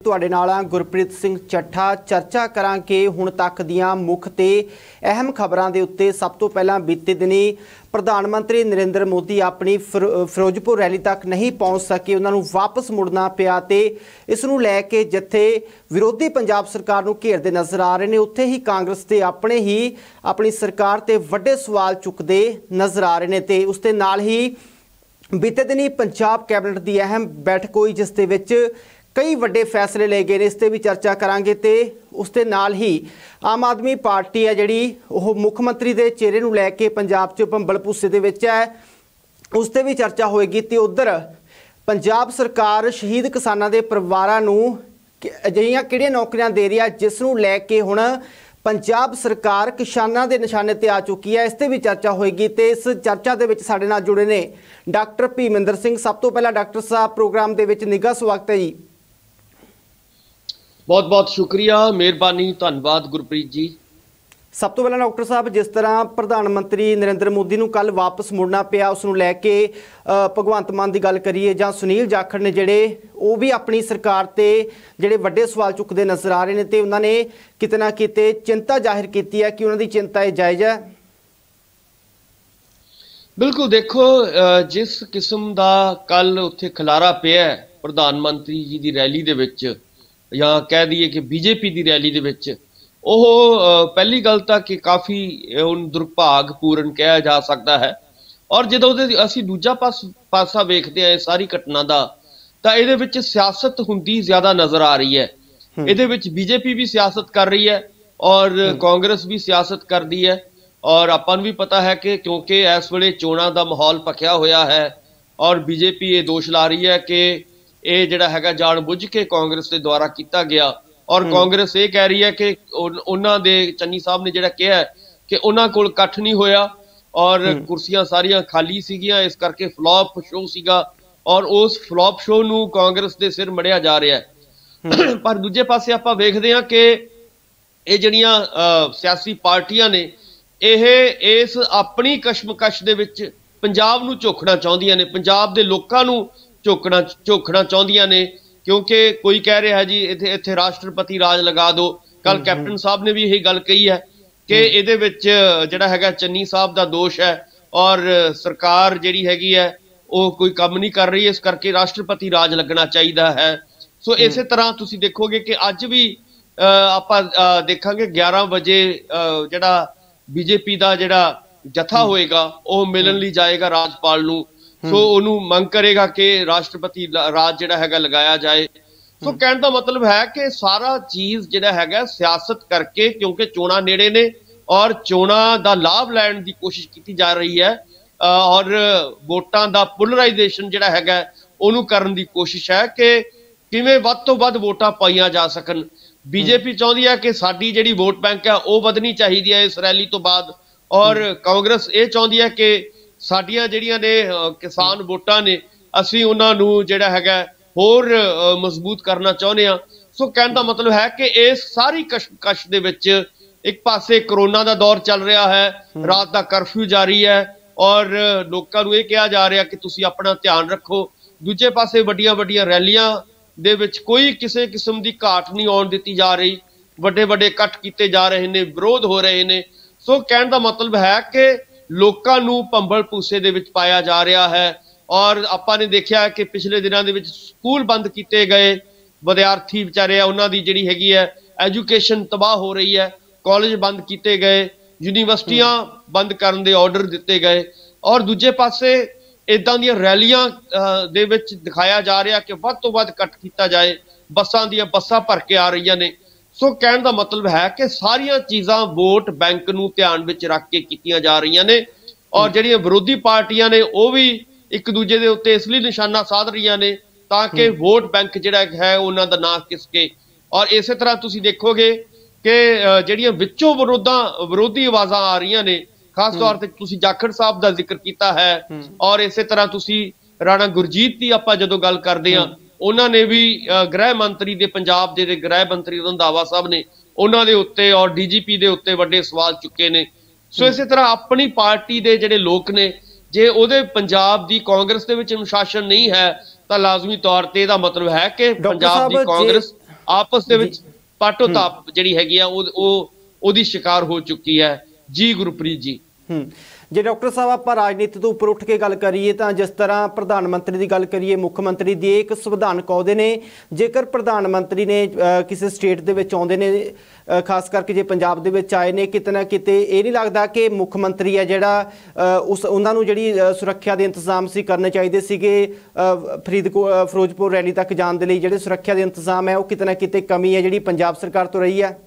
ਤੁਹਾਡੇ ਨਾਲ ਗੁਰਪ੍ਰੀਤ ਸਿੰਘ ਚੱਠਾ ਚਰਚਾ ਕਰਾਂਗੇ ਹੁਣ ਤੱਕ ਦੀਆਂ ਮੁੱਖ ਤੇ ਅਹਿਮ ਖਬਰਾਂ ਦੇ ਉੱਤੇ। ਸਭ ਤੋਂ ਪਹਿਲਾਂ ਬੀਤੇ ਦਿਨੀ ਪ੍ਰਧਾਨ ਮੰਤਰੀ ਨਰਿੰਦਰ ਮੋਦੀ ਆਪਣੀ ਫਿਰੋਜ਼ਪੁਰ ਰੈਲੀ ਤੱਕ ਨਹੀਂ ਪਹੁੰਚ ਸਕੇ, ਉਹਨਾਂ ਨੂੰ ਵਾਪਸ ਮੁੜਨਾ ਪਿਆ ਤੇ ਇਸ ਨੂੰ ਲੈ ਕੇ ਜਿੱਥੇ ਵਿਰੋਧੀ ਪੰਜਾਬ ਸਰਕਾਰ ਨੂੰ ਘੇਰਦੇ ਨਜ਼ਰ ਆ ਰਹੇ ਨੇ, ਉੱਥੇ ਹੀ ਕਾਂਗਰਸ ਤੇ ਆਪਣੀ ਸਰਕਾਰ ਤੇ ਵੱਡੇ ਸਵਾਲ ਚੁੱਕਦੇ ਨਜ਼ਰ ਆ ਰਹੇ ਨੇ। ਤੇ ਉਸ ਦੇ ਨਾਲ ਹੀ ਬੀਤੇ ਦਿਨੀ ਪੰਜਾਬ ਕੈਬਨਿਟ ਦੀ ਅਹਿਮ ਬੈਠਕ ਹੋਈ ਜਿਸ ਦੇ ਵਿੱਚ कई वड्डे फैसले ले गए ने, इस पर भी चर्चा करांगे। तो उसके नाल ही आम आदमी पार्टी है जिहड़ी ओह मुख्यमंत्री के चेहरे नूं लैके पंजाब च भंबल भुस्से दे विच है, उस पर भी चर्चा होएगी। तो उधर पंजाब सरकार शहीद किसानां दे परिवारां नूं अजिहियां किहड़ियां नौकरियां दे रही है जिस नूं लैके हुण पंजाब सरकार किसानां दे निशाने ते आ चुकी है, इस पर भी चर्चा होएगी। तो इस चर्चा दे विच साडे नाल जुड़े ने डॉक्टर भीमिंदर सिंह। सब तो पहला डॉक्टर साहब प्रोग्राम दे विच निघा स्वागत है जी। बहुत बहुत शुक्रिया, मेहरबानी, धन्यवाद गुरप्रीत जी। सब तो पहला डॉक्टर साहब, जिस तरह प्रधानमंत्री नरेंद्र मोदी नूं कल वापस मुड़ना पिया, उसनूं लैके भगवंत मान की गल करिए जां सुनील जाखड़ ने जिहड़े वो भी अपनी सरकार ते जिहड़े वड्डे सवाल चुकते नज़र आ रहे हैं, तो उन्होंने किते ना किते चिंता जाहिर की है कि उन्होंने चिंता जायज़ है। बिल्कुल, देखो जिस किस्म का कल उत्थे खलारा पिया प्रधानमंत्री जी की रैली दे विच या कह दईए कि बीजेपी की रैली दे विच, ओह पहली गल तां कि काफ़ी दुर्भागपूर्ण कहा जा सकता है। और जो असी दूजा पासा वेखते हैं सारी घटना का, तो ये सियासत हुंदी ज़्यादा नज़र आ रही है। ये बीजेपी भी सियासत कर रही है और कांग्रेस भी सियासत कर दी है। और आपां नूं भी पता है कि क्योंकि इस वेले चोणां दा माहौल पक्या होया है और बीजेपी ये दोष ला रही है कि ये जिहड़ा हैगा जान बुझ के कांग्रेस के द्वारा किया गया। और कांग्रेस ये कह रही है कि उन्हां दे चन्नी साहब ने जिहड़ा कहा है कि उन्हां कोल इकट्ठ नहीं होया और कुर्सियां सारियां खाली सीगियां, इस करके फ्लॉप शो सीगा और उस फ्लॉप शो नूं कांग्रेस दे सिर मढ़िया जा रहा है। पर दूजे पासे आपां वेखदे हां कि ये जिहड़ियां सियासी पार्टियां ने इस अपनी कशमकश दे विच पंजाब नूं झोकना चाहुंदियां ने, पंजाब दे लोकां नूं झोकना चाहुंदियां ने। क्योंकि कोई कह रहा है जी इत्थे राष्ट्रपति राज लगा दो। कल कैप्टन साहब ने भी यही गल कही है कि इहदे विच जिहड़ा हैगा चन्नी साहब दा दोष है और सरकार जिहड़ी हैगी है वो कोई काम नहीं कर रही, इस करके राष्ट्रपति राज लगना चाहिए है। सो इस तरह तुसीं देखोगे कि अज भी आपां देखांगे 11 बजे जिहड़ा बीजेपी का जिहड़ा जत्था होएगा वो मिलन लई जाएगा राजपाल नूं। सो उन्हों मंग करेगा कि राष्ट्रपति राज जिहड़ा हैगा लगाया जाए। सो कहने का मतलब है कि सारा चीज जिहड़ा हैगा सियासत करके, क्योंकि चोणां नेड़े ने और चोणां दा लाभ लैण दी कोशिश की जा रही है और वोटां दा पोलराइजेशन जिहड़ा हैगा उहनूं करन दी कोशिश है कि किवें वध तों वध वोटां पाईआं जा सकन। बीजेपी चाहुंदी है कि साडी जिहड़ी वोट बैंक है वो वधनी चाहिदी है इस रैली तो बाद, और कांग्रेस ये चाहुंदी है कि साडियां जिहड़ियां ने किसान वोटां ने असीं उन्हां नूं जिहड़ा हैगा होर मजबूत करना चाहुंदे हां। सो कहण दा मतलब है कि इस सारी कशमकश दे विच एक पासे करोना दा दौर चल रहा है, रात दा कर्फ्यू जारी है और लोकां नूं इह कहा जा रहा कि तुसीं अपना ध्यान रखो। दूजे पासे वड्डियां वड्डियां रैलियां दे विच कोई किसी किस्म की घाट नहीं आउण दित्ती जा रही, वड्डे वड्डे इकट्ठ कीते जा रहे ने, विरोध हो रहे ने। सो कहण दा मतलब है कि लोकां नूं भंबल भूसे दे विच पाया जा रहा है। और आपां ने देखिआ कि पिछले दिनां दे विच स्कूल बंद किए गए, विद्यार्थी बेचारे उन्हां दी जिहड़ी हैगी है एजुकेशन तबाह हो रही है, कॉलेज बंद किए गए, यूनीवर्सिटियां बंद करन दे ऑर्डर दिते गए। और दूजे पासे इदां दी रैलियां दे विच दिखाया जा रहा कि वध तों वध इकट्ठ कीता जाए, बसां भर के आ रही ने। सो कहण दा मतलब है कि सारियां चीज़ां वोट बैंक नूं ध्यान विच रख के कीतियां जा रही ने और जिहड़ियां विरोधी पार्टियां ने वो भी एक दूजे दे उत्ते इसलिए निशाना साध रही ने ताकि वोट बैंक जिहड़ा है उन्हां दा ना खिसके। और इस तरह तुसीं देखोगे कि जिहड़ियां विचों विरोधी आवाज़ां आ रही ने, खास तौर पर तुसीं जाखड़ साहब का जिक्र किया है और इस तरह तुसीं राणा गुरजीत की आपां जदों गल करदे हां उन्होंने भी गृह मंत्री दे पंजाब दे गृह मंत्री रंधावा साहब ने उन्होंने उत्ते और डीजीपी दे उत्ते वड्डे सवाल चुके ने। सो इस तरह अपनी पार्टी दे जिहड़े लोक ने जे उहदे पंजाब दी कांग्रेस दे विच अनुशासन नहीं है तो लाजमी तौर ते इहदा मतलब है कि पंजाब दी कांग्रेस ਆਪਸ ਦੇ ਵਿੱਚ ਪਾਟੋ ਤਾਪ ਜਿਹੜੀ ਹੈਗੀ ਆ ਉਹਦੀ ਸ਼ਿਕਾਰ ਹੋ ਚੁੱਕੀ ਹੈ ਜੀ ਗੁਰਪ੍ਰੀਤ ਜੀ। ਜੇ ਡਾਕਟਰ ਸਾਹਿਬ ਆਪਾਂ ਰਾਜਨੀਤੀ ਤੋਂ ਉੱਪਰ ਉੱਠ ਕੇ ਗੱਲ ਕਰੀਏ ਤਾਂ ਜਿਸ ਤਰ੍ਹਾਂ ਪ੍ਰਧਾਨ ਮੰਤਰੀ ਦੀ ਗੱਲ ਕਰੀਏ, ਮੁੱਖ ਮੰਤਰੀ ਦੀ ਇੱਕ ਸੰਵਿਧਾਨਕ ਅਹੁਦੇ ਨੇ। ਜੇਕਰ ਪ੍ਰਧਾਨ ਮੰਤਰੀ ਨੇ ਕਿਸੇ ਸਟੇਟ ਦੇ ਵਿੱਚ ਆਉਂਦੇ ਨੇ, ਖਾਸ ਕਰਕੇ ਜੇ ਪੰਜਾਬ ਦੇ ਵਿੱਚ ਆਏ ਨੇ, ਕਿਤੇ ਨਾ ਕਿਤੇ ਇਹ ਨਹੀਂ ਲੱਗਦਾ ਕਿ ਮੁੱਖ ਮੰਤਰੀ ਹੈ ਜਿਹੜਾ ਉਹਨਾਂ ਨੂੰ ਜਿਹੜੀ ਸੁਰੱਖਿਆ ਦੇ ਇੰਤਜ਼ਾਮ ਸੀ ਕਰਨੇ ਚਾਹੀਦੇ ਸੀਗੇ, ਫਿਰੋਜ਼ਪੁਰ ਰੈਲੀ ਤੱਕ ਜਾਣ ਦੇ ਲਈ ਜਿਹੜੇ ਸੁਰੱਖਿਆ ਦੇ ਇੰਤਜ਼ਾਮ ਹੈ ਉਹ ਕਿਤੇ ਨਾ ਕਿਤੇ ਕਮੀ ਹੈ ਜਿਹੜੀ ਪੰਜਾਬ ਸਰਕਾਰ ਤੋਂ ਰਹੀ ਹੈ?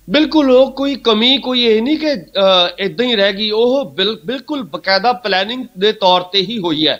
ਬਿਲਕੁਲ, ਉਹ ਕੋਈ ਕਮੀ ਕੋਈ ਇਹ ਨਹੀਂ ਕਿ ਇਦਾਂ ਹੀ ਰਹਿ ਗਈ, ਉਹ ਬਿਲਕੁਲ ਬਕਾਇਦਾ ਪਲੈਨਿੰਗ ਦੇ ਤੌਰ ਤੇ ਹੀ ਹੋਈ ਹੈ।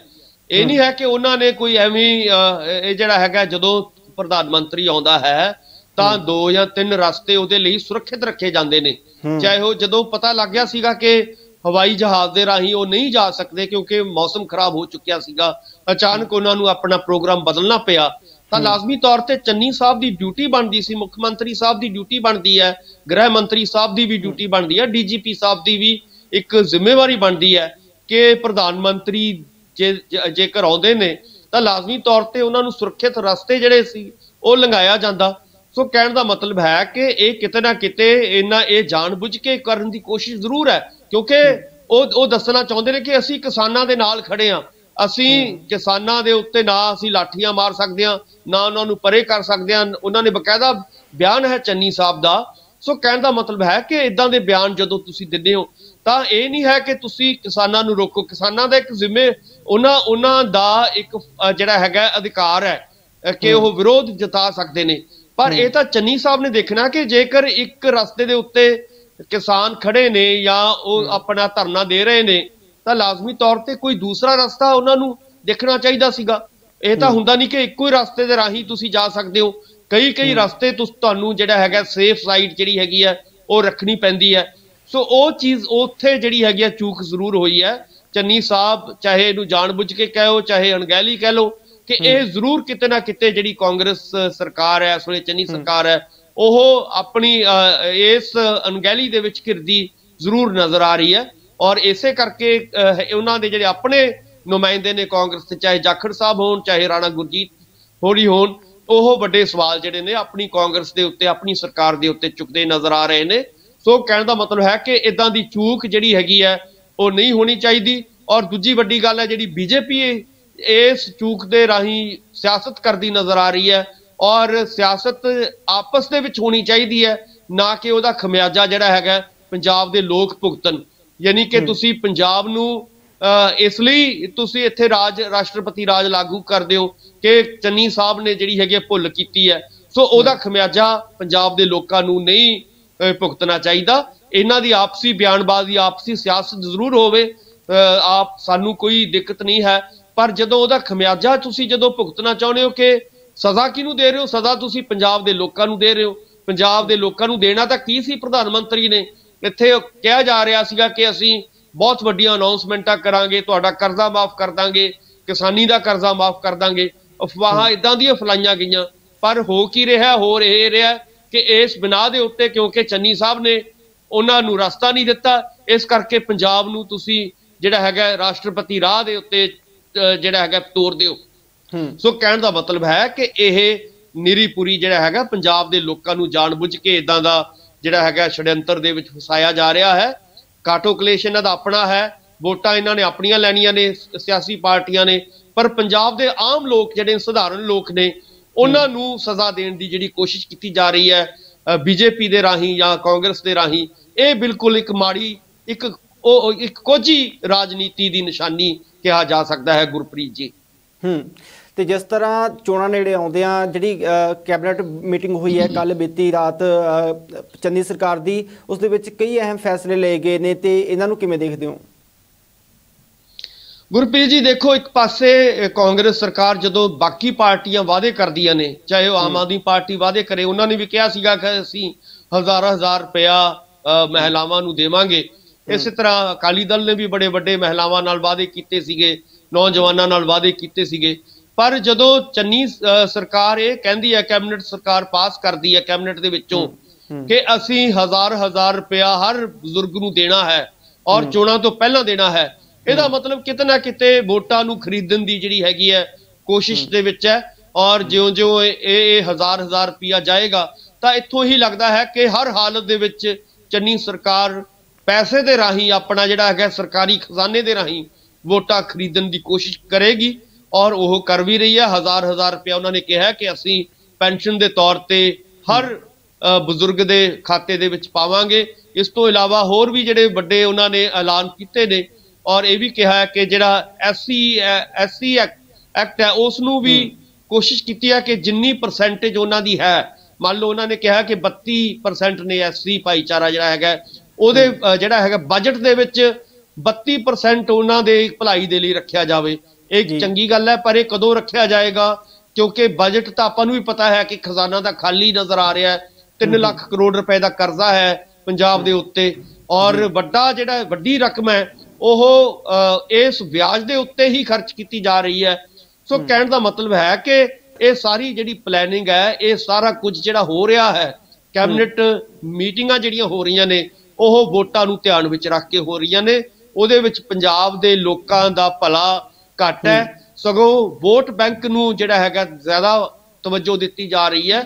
ਇਹ ਨਹੀਂ ਹੈ ਕਿ ਉਹਨਾਂ ਨੇ ਕੋਈ ਐਵੇਂ ਇਹ ਜਿਹੜਾ ਹੈਗਾ ਜਦੋਂ ਪ੍ਰਧਾਨ ਮੰਤਰੀ ਆਉਂਦਾ ਹੈ ਤਾਂ 2 ਜਾਂ 3 ਰਸਤੇ ਉਹਦੇ ਲਈ ਸੁਰੱਖਿਅਤ ਰੱਖੇ ਜਾਂਦੇ ਨੇ। ਚਾਹੇ ਉਹ ਜਦੋਂ ਪਤਾ ਲੱਗ ਗਿਆ ਸੀਗਾ ਕਿ ਹਵਾਈ ਜਹਾਜ਼ ਦੇ ਰਾਹੀਂ ਉਹ ਨਹੀਂ ਜਾ ਸਕਦੇ ਕਿਉਂਕਿ ਮੌਸਮ ਖਰਾਬ ਹੋ ਚੁੱਕਿਆ ਸੀਗਾ, ਅਚਾਨਕ ਉਹਨਾਂ ਨੂੰ ਆਪਣਾ ਪ੍ਰੋਗਰਾਮ ਬਦਲਣਾ ਪਿਆ, ਤਾਂ ਲਾਜ਼ਮੀ ਤੌਰ ਤੇ ਚੰਨੀ ਸਾਹਿਬ ਦੀ ਡਿਊਟੀ ਬਣਦੀ ਸੀ, ਮੁੱਖ ਮੰਤਰੀ ਸਾਹਿਬ ਦੀ ਡਿਊਟੀ ਬਣਦੀ ਹੈ, ਗ੍ਰਹਿ ਮੰਤਰੀ ਸਾਹਿਬ ਦੀ ਵੀ ਡਿਊਟੀ ਬਣਦੀ ਹੈ, ਡੀਜੀਪੀ ਸਾਹਿਬ ਦੀ ਵੀ ਇੱਕ ਜ਼ਿੰਮੇਵਾਰੀ ਬਣਦੀ ਹੈ ਕਿ ਪ੍ਰਧਾਨ ਮੰਤਰੀ ਜੇਕਰ ਆਉਂਦੇ ਨੇ ਤਾਂ ਲਾਜ਼ਮੀ ਤੌਰ ਤੇ ਉਹਨਾਂ ਨੂੰ ਸੁਰੱਖਿਅਤ ਰਸਤੇ ਜਿਹੜੇ ਸੀ ਉਹ ਲੰਘਾਇਆ ਜਾਂਦਾ। ਸੋ ਕਹਿਣ ਦਾ ਮਤਲਬ ਹੈ ਕਿ ਇਹ ਕਿਤੇ ਨਾ ਕਿਤੇ ਇਹ ਜਾਣਬੁੱਝ ਕੇ ਕਰਨ ਦੀ ਕੋਸ਼ਿਸ਼ ਜ਼ਰੂਰ ਹੈ, ਕਿਉਂਕਿ ਉਹ ਦੱਸਣਾ ਚਾਹੁੰਦੇ ਨੇ ਕਿ ਅਸੀਂ ਕਿਸਾਨਾਂ ਦੇ ਨਾਲ ਖੜੇ ਹਾਂ, ਅਸੀਂ ਕਿਸਾਨਾਂ ਦੇ ਉੱਤੇ ਨਾ ਅਸੀਂ ਲਾਠੀਆਂ ਮਾਰ ਸਕਦੇ ਹਾਂ, ਨਾ ਉਹਨਾਂ ਨੂੰ ਪਰੇ ਕਰ ਸਕਦੇ ਹਾਂ। ਉਹਨਾਂ ਨੇ ਬਕਾਇਦਾ ਬਿਆਨ ਹੈ ਚੰਨੀ ਸਾਹਿਬ ਦਾ। ਸੋ ਕਹਿਣ ਦਾ ਮਤਲਬ ਹੈ ਕਿ ਇਦਾਂ ਦੇ ਬਿਆਨ ਜਦੋਂ ਤੁਸੀਂ ਦਿੰਦੇ ਹੋ ਤਾਂ ਇਹ ਨਹੀਂ ਹੈ ਕਿ ਤੁਸੀਂ ਕਿਸਾਨਾਂ ਨੂੰ ਰੋਕੋ, ਕਿਸਾਨਾਂ ਦਾ ਇੱਕ ਉਹਨਾਂ ਦਾ ਇੱਕ ਜਿਹੜਾ ਹੈਗਾ ਅਧਿਕਾਰ ਹੈ ਕਿ ਉਹ ਵਿਰੋਧ ਜਤਾ ਸਕਦੇ ਨੇ। ਪਰ ਇਹ ਤਾਂ ਚੰਨੀ ਸਾਹਿਬ ਨੇ ਦੇਖਣਾ ਕਿ ਜੇਕਰ ਇੱਕ ਰਸਤੇ ਦੇ ਉੱਤੇ ਕਿਸਾਨ ਖੜੇ ਨੇ ਜਾਂ ਉਹ ਆਪਣਾ ਧਰਨਾ ਦੇ ਰਹੇ ਨੇ ਤਾਂ ਲਾਜ਼ਮੀ ਤੌਰ ਤੇ ਕੋਈ ਦੂਸਰਾ ਰਸਤਾ ਉਹਨਾਂ ਨੂੰ ਦੇਖਣਾ ਚਾਹੀਦਾ ਸੀਗਾ। ਇਹ ਤਾਂ ਹੁੰਦਾ ਨਹੀਂ ਕਿ ਇੱਕੋ ਹੀ ਰਸਤੇ ਦੇ ਰਾਹੀਂ ਤੁਸੀਂ ਜਾ ਸਕਦੇ ਹੋ, ਕਈ ਰਸਤੇ ਤੁਹਾਨੂੰ ਜਿਹੜਾ ਹੈਗਾ ਸੇਫ ਸਾਈਡ ਜਿਹੜੀ ਹੈਗੀ ਹੈ ਉਹ ਰੱਖਣੀ ਪੈਂਦੀ ਹੈ। ਸੋ ਉਹ ਚੀਜ਼ ਉੱਥੇ ਜਿਹੜੀ ਹੈਗੀ ਆ ਚੂਕ ਜ਼ਰੂਰ ਹੋਈ ਹੈ। ਚੰਨੀ ਸਾਹਿਬ ਚਾਹੇ ਇਹਨੂੰ ਜਾਣਬੁੱਝ ਕੇ ਕਹੋ ਚਾਹੇ ਅਣਗਹਿਲੀ ਕਹਿ ਲਓ ਕਿ ਇਹ ਜ਼ਰੂਰ ਕਿਤੇ ਨਾ ਕਿਤੇ ਜਿਹੜੀ ਕਾਂਗਰਸ ਸਰਕਾਰ ਹੈ, ਇਸ ਵੇਲੇ ਚੰਨੀ ਸਰਕਾਰ ਹੈ, ਉਹ ਆਪਣੀ ਇਸ ਅਣਗਹਿਲੀ ਦੇ ਵਿੱਚ ਘਿਰਦੀ ਜ਼ਰੂਰ ਨਜ਼ਰ ਆ ਰਹੀ ਹੈ। ਔਰ ਇਸੇ ਕਰਕੇ ਉਹਨਾਂ ਦੇ ਜਿਹੜੇ ਆਪਣੇ ਨੁਮਾਇੰਦੇ ਨੇ ਕਾਂਗਰਸ ਦੇ, ਚਾਹੇ ਜਾਖੜ ਸਾਹਿਬ ਹੋਣ ਚਾਹੇ ਰਾਣਾ ਗੁਰਜੀਤ ਹੋਰੀ ਹੋਣ, ਉਹ ਵੱਡੇ ਸਵਾਲ ਜਿਹੜੇ ਨੇ ਆਪਣੀ ਕਾਂਗਰਸ ਦੇ ਉੱਤੇ, ਆਪਣੀ ਸਰਕਾਰ ਦੇ ਉੱਤੇ ਚੁੱਕਦੇ ਨਜ਼ਰ ਆ ਰਹੇ ਨੇ। ਸੋ ਕਹਿਣ ਦਾ ਮਤਲਬ ਹੈ ਕਿ ਇਦਾਂ ਦੀ ਚੂਕ ਜਿਹੜੀ ਹੈਗੀ ਹੈ ਉਹ ਨਹੀਂ ਹੋਣੀ ਚਾਹੀਦੀ। ਔਰ ਦੂਜੀ ਵੱਡੀ ਗੱਲ ਹੈ ਜਿਹੜੀ ਬੀਜੇਪੀ ਇਸ ਚੂਕ ਦੇ ਰਾਹੀਂ ਸਿਆਸਤ ਕਰਦੀ ਨਜ਼ਰ ਆ ਰਹੀ ਹੈ, ਔਰ ਸਿਆਸਤ ਆਪਸ ਦੇ ਵਿੱਚ ਹੋਣੀ ਚਾਹੀਦੀ ਹੈ, ਨਾ ਕਿ ਉਹਦਾ ਖਮਿਆਜਾ ਜਿਹੜਾ ਹੈਗਾ ਪੰਜਾਬ ਦੇ ਲੋਕ ਭੁਗਤਣ। ਯਾਨੀ ਕਿ ਤੁਸੀਂ ਪੰਜਾਬ ਨੂੰ ਇਸ ਲਈ ਤੁਸੀਂ ਇੱਥੇ ਰਾਸ਼ਟਰਪਤੀ ਰਾਜ ਲਾਗੂ ਕਰਦੇ ਹੋ ਕਿ ਚੰਨੀ ਸਾਹਿਬ ਨੇ ਜਿਹੜੀ ਹੈਗੀ ਭੁੱਲ ਕੀਤੀ ਹੈ, ਸੋ ਉਹਦਾ ਖਮਿਆਜਾ ਪੰਜਾਬ ਦੇ ਲੋਕਾਂ ਨੂੰ ਨਹੀਂ ਭੁਗਤਣਾ ਚਾਹੀਦਾ। ਇਹਨਾਂ ਦੀ ਆਪਸੀ ਬਿਆਨਬਾਜ਼ੀ, ਆਪਸੀ ਸਿਆਸਤ ਜ਼ਰੂਰ ਹੋਵੇ, ਸਾਨੂੰ ਕੋਈ ਦਿੱਕਤ ਨਹੀਂ ਹੈ, ਪਰ ਜਦੋਂ ਉਹਦਾ ਖਮਿਆਜਾ ਤੁਸੀਂ ਜਦੋਂ ਭੁਗਤਣਾ ਚਾਹੁੰਦੇ ਹੋ ਕਿ ਸਜ਼ਾ ਕਿਹਨੂੰ ਦੇ ਰਹੇ ਹੋ? ਸਜ਼ਾ ਤੁਸੀਂ ਪੰਜਾਬ ਦੇ ਲੋਕਾਂ ਨੂੰ ਦੇ ਰਹੇ ਹੋ। ਪੰਜਾਬ ਦੇ ਲੋਕਾਂ ਨੂੰ ਦੇਣਾ ਤਾਂ ਕੀ ਸੀ? ਪ੍ਰਧਾਨ ਮੰਤਰੀ ਨੇ ਇੱਥੇ ਕਿਹਾ ਜਾ ਰਿਹਾ ਸੀਗਾ ਕਿ ਅਸੀਂ ਬਹੁਤ ਵੱਡੀਆਂ ਅਨਾਉਂਸਮੈਂਟਾਂ ਕਰਾਂਗੇ, ਤੁਹਾਡਾ ਕਰਜ਼ਾ ਮਾਫ ਕਰ ਦਾਂਗੇ, ਕਿਸਾਨੀ ਦਾ ਕਰਜ਼ਾ ਮਾਫ ਕਰ ਦਾਂਗੇ। ਅਫਵਾਹਾਂ ਇਦਾਂ ਦੀਆਂ ਫੈਲਾਈਆਂ ਗਈਆਂ, ਪਰ ਹੋ ਕੀ ਰਿਹਾ? ਹੋ ਇਹ ਰਿਹਾ ਕਿ ਇਸ ਬਿਨਾਂ ਦੇ ਉੱਤੇ ਕਿਉਂਕਿ ਚੰਨੀ ਸਾਹਿਬ ਨੇ ਉਹਨਾਂ ਨੂੰ ਰਸਤਾ ਨਹੀਂ ਦਿੱਤਾ, ਇਸ ਕਰਕੇ ਪੰਜਾਬ ਨੂੰ ਤੁਸੀਂ ਜਿਹੜਾ ਹੈਗਾ ਰਾਸ਼ਟਰਪਤੀ ਰਾਹ ਦੇ ਉੱਤੇ ਜਿਹੜਾ ਹੈਗਾ ਤੋਰ ਦਿਓ। ਸੋ ਕਹਿਣ ਦਾ ਮਤਲਬ ਹੈ ਕਿ ਇਹ ਨਿਰੀਪੁਰੀ ਜਿਹੜਾ ਹੈਗਾ ਪੰਜਾਬ ਦੇ ਲੋਕਾਂ ਨੂੰ ਜਾਣਬੁੱਝ ਕੇ ਇਦਾਂ ਦਾ ਜਿਹੜਾ ਹੈਗਾ ਛੜਯੰਤਰ ਦੇ ਵਿੱਚ ਫਸਾਇਆ ਜਾ ਰਿਹਾ ਹੈ। ਕਾਟੋ ਕਲੇਸ਼ ਇਹਨਾਂ ਦਾ ਆਪਣਾ ਹੈ, ਵੋਟਾਂ ਇਹਨਾਂ ਨੇ ਆਪਣੀਆਂ ਲੈਣੀਆਂ ਨੇ, ਸਿਆਸੀ ਪਾਰਟੀਆਂ ਨੇ, ਪਰ ਪੰਜਾਬ ਦੇ ਆਮ ਲੋਕ ਜਿਹੜੇ ਸਧਾਰਨ ਲੋਕ ਨੇ ਉਹਨਾਂ ਨੂੰ ਸਜ਼ਾ ਦੇਣ ਦੀ ਜਿਹੜੀ ਕੋਸ਼ਿਸ਼ ਕੀਤੀ ਜਾ ਰਹੀ ਹੈ ਬੀਜੇਪੀ ਦੇ ਰਾਹੀਂ ਜਾਂ ਕਾਂਗਰਸ ਦੇ ਰਾਹੀਂ, ਇਹ ਬਿਲਕੁਲ ਇੱਕ ਮਾੜੀ ਇੱਕ ਕੋਝੀ ਰਾਜਨੀਤੀ ਦੀ ਨਿਸ਼ਾਨੀ ਕਿਹਾ ਜਾ ਸਕਦਾ ਹੈ ਗੁਰਪ੍ਰੀਤ ਜੀ। ਤੇ ਜਿਸ ਤਰ੍ਹਾਂ ਚੋਣਾਂ ਨੇੜੇ ਆਉਂਦਿਆਂ ਜਿਹੜੀ ਕੈਬਨਿਟ ਮੀਟਿੰਗ ਹੋਈ ਹੈ ਕੱਲ ਬੀਤੀ ਰਾਤ ਚੰਨੀ ਸਰਕਾਰ ਦੀ, ਉਸ ਦੇ ਵਿੱਚ ਕਈ ਅਹਿਮ ਫੈਸਲੇ ਲਏ ਗਏ ਨੇ, ਤੇ ਇਹਨਾਂ ਨੂੰ ਕਿਵੇਂ ਦੇਖਦੇ ਹੋ? ਗੁਰਪ੍ਰੀਤ ਜੀ ਦੇਖੋ, ਇੱਕ ਪਾਸੇ ਕਾਂਗਰਸ ਸਰਕਾਰ ਜਦੋਂ ਬਾਕੀ ਪਾਰਟੀਆਂ ਵਾਅਦੇ ਕਰਦੀਆਂ ਨੇ, ਚਾਹੇ ਉਹ ਆਮ ਆਦਮੀ ਪਾਰਟੀ ਵਾਅਦੇ ਕਰੇ, ਉਹਨਾਂ ਨੇ ਵੀ ਕਿਹਾ ਸੀਗਾ ਕਿ ਅਸੀਂ ਹਜ਼ਾਰ ਰੁਪਇਆ ਮਹਿਲਾਵਾਂ ਨੂੰ ਦੇਵਾਂਗੇ। ਇਸੇ ਤਰ੍ਹਾਂ ਅਕਾਲੀ ਦਲ ਨੇ ਵੀ ਬੜੇ ਵੱਡੇ ਮਹਿਲਾਵਾਂ ਨਾਲ ਵਾਅਦੇ ਕੀਤੇ ਸੀਗੇ, ਨੌਜਵਾਨਾਂ ਨਾਲ ਵਾਅਦੇ ਕੀਤੇ ਸੀਗੇ। ਪਰ ਜਦੋਂ ਚੰਨੀ ਸਰਕਾਰ ਇਹ ਕਹਿੰਦੀ ਹੈ, ਕੈਬਨਿਟ ਸਰਕਾਰ ਪਾਸ ਕਰਦੀ ਹੈ ਕੈਬਨਿਟ ਦੇ ਵਿੱਚੋਂ ਕਿ ਅਸੀਂ ਹਜ਼ਾਰ ਰੁਪਇਆ ਹਰ ਬਜ਼ੁਰਗ ਨੂੰ ਦੇਣਾ ਹੈ ਔਰ ਚੋਣਾਂ ਤੋਂ ਪਹਿਲਾਂ ਦੇਣਾ ਹੈ, ਇਹਦਾ ਮਤਲਬ ਕਿਤੇ ਨਾ ਕਿਤੇ ਵੋਟਾਂ ਨੂੰ ਖਰੀਦਣ ਦੀ ਜਿਹੜੀ ਹੈਗੀ ਹੈ ਕੋਸ਼ਿਸ਼ ਦੇ ਵਿੱਚ ਹੈ। ਔਰ ਜਿਉਂ-ਜਿਉਂ ਇਹ ਹਜ਼ਾਰ ਰੁਪਇਆ ਜਾਏਗਾ ਤਾਂ ਇੱਥੋਂ ਹੀ ਲੱਗਦਾ ਹੈ ਕਿ ਹਰ ਹਾਲਤ ਦੇ ਵਿੱਚ ਚੰਨੀ ਸਰਕਾਰ ਪੈਸੇ ਦੇ ਰਾਹੀਂ ਆਪਣਾ ਜਿਹੜਾ ਹੈਗਾ ਸਰਕਾਰੀ ਖਜ਼ਾਨੇ ਦੇ ਰਾਹੀਂ ਵੋਟਾਂ ਖਰੀਦਣ ਦੀ ਕੋਸ਼ਿਸ਼ ਕਰੇਗੀ ਔਰ ਉਹ ਕਰ ਵੀ ਰਹੀ ਹੈ। ਹਜ਼ਾਰ ਰੁਪਇਆ ਉਹਨਾਂ ਨੇ ਕਿਹਾ ਕਿ ਅਸੀਂ ਪੈਨਸ਼ਨ ਦੇ ਤੌਰ ਤੇ ਹਰ ਬਜ਼ੁਰਗ ਦੇ ਖਾਤੇ ਦੇ ਵਿੱਚ ਪਾਵਾਂਗੇ। ਇਸ ਤੋਂ ਇਲਾਵਾ ਹੋਰ ਵੀ ਜਿਹੜੇ ਵੱਡੇ ਉਹਨਾਂ ਨੇ ਐਲਾਨ ਕੀਤੇ ਨੇ ਔਰ ਇਹ ਵੀ ਕਿਹਾ ਹੈ ਕਿ ਜਿਹੜਾ ਐਸਸੀ ਐਕਟ ਹੈ ਉਸ ਨੂੰ ਵੀ ਕੋਸ਼ਿਸ਼ ਕੀਤੀ ਹੈ ਕਿ ਜਿੰਨੀ ਪਰਸੈਂਟੇਜ ਉਹਨਾਂ ਦੀ ਹੈ, ਮੰਨ ਲਓ ਉਹਨਾਂ ਨੇ ਕਿਹਾ ਕਿ 32% ਨੇ ਐਸਸੀ ਭਾਈਚਾਰਾ ਜਿਹੜਾ ਹੈਗਾ ਉਹਦੇ ਜਿਹੜਾ ਹੈਗਾ ਬਜਟ ਦੇ ਵਿੱਚ 32% ਉਹਨਾਂ ਦੇ ਭਲਾਈ ਦੇ ਲਈ ਰੱਖਿਆ ਜਾਵੇ। ਇਹ ਚੰਗੀ ਗੱਲ ਹੈ, ਪਰ ਇਹ ਕਦੋਂ ਰੱਖਿਆ ਜਾਏਗਾ? ਕਿਉਂਕਿ ਬਜਟ ਤਾਂ ਆਪਾਂ ਨੂੰ ਵੀ ਪਤਾ ਹੈ ਕਿ ਖਜ਼ਾਨਾ ਤਾਂ ਖਾਲੀ ਨਜ਼ਰ ਆ ਰਿਹਾ ਹੈ। 3 ਲੱਖ ਕਰੋੜ ਰੁਪਏ ਦਾ ਕਰਜ਼ਾ ਹੈ ਪੰਜਾਬ ਦੇ ਉੱਤੇ ਔਰ ਵੱਡੀ ਰਕਮ ਹੈ ਉਹ ਇਸ ਵਿਆਜ ਦੇ ਉੱਤੇ ਹੀ ਖਰਚ ਕੀਤੀ ਜਾ ਰਹੀ ਹੈ। ਸੋ ਕਹਿਣ ਦਾ ਮਤਲਬ ਹੈ ਕਿ ਇਹ ਸਾਰੀ ਜਿਹੜੀ ਪਲੈਨਿੰਗ ਹੈ, ਇਹ ਸਾਰਾ ਕੁਝ ਜਿਹੜਾ ਹੋ ਰਿਹਾ ਹੈ, ਕੈਬਨਿਟ ਮੀਟਿੰਗਾਂ ਜਿਹੜੀਆਂ ਹੋ ਰਹੀਆਂ ਨੇ ਉਹ ਵੋਟਾਂ ਨੂੰ ਧਿਆਨ ਵਿੱਚ ਰੱਖ ਕੇ ਹੋ ਰਹੀਆਂ ਨੇ। ਉਹਦੇ ਵਿੱਚ ਪੰਜਾਬ ਦੇ ਲੋਕਾਂ ਦਾ ਭਲਾ ਘੱਟ ਹੈ, ਸਗੋਂ ਵੋਟ ਬੈਂਕ ਨੂੰ ਜਿਹੜਾ ਹੈਗਾ ਜ਼ਿਆਦਾ ਤਵੱਜੋ ਦਿੱਤੀ ਜਾ ਰਹੀ ਹੈ।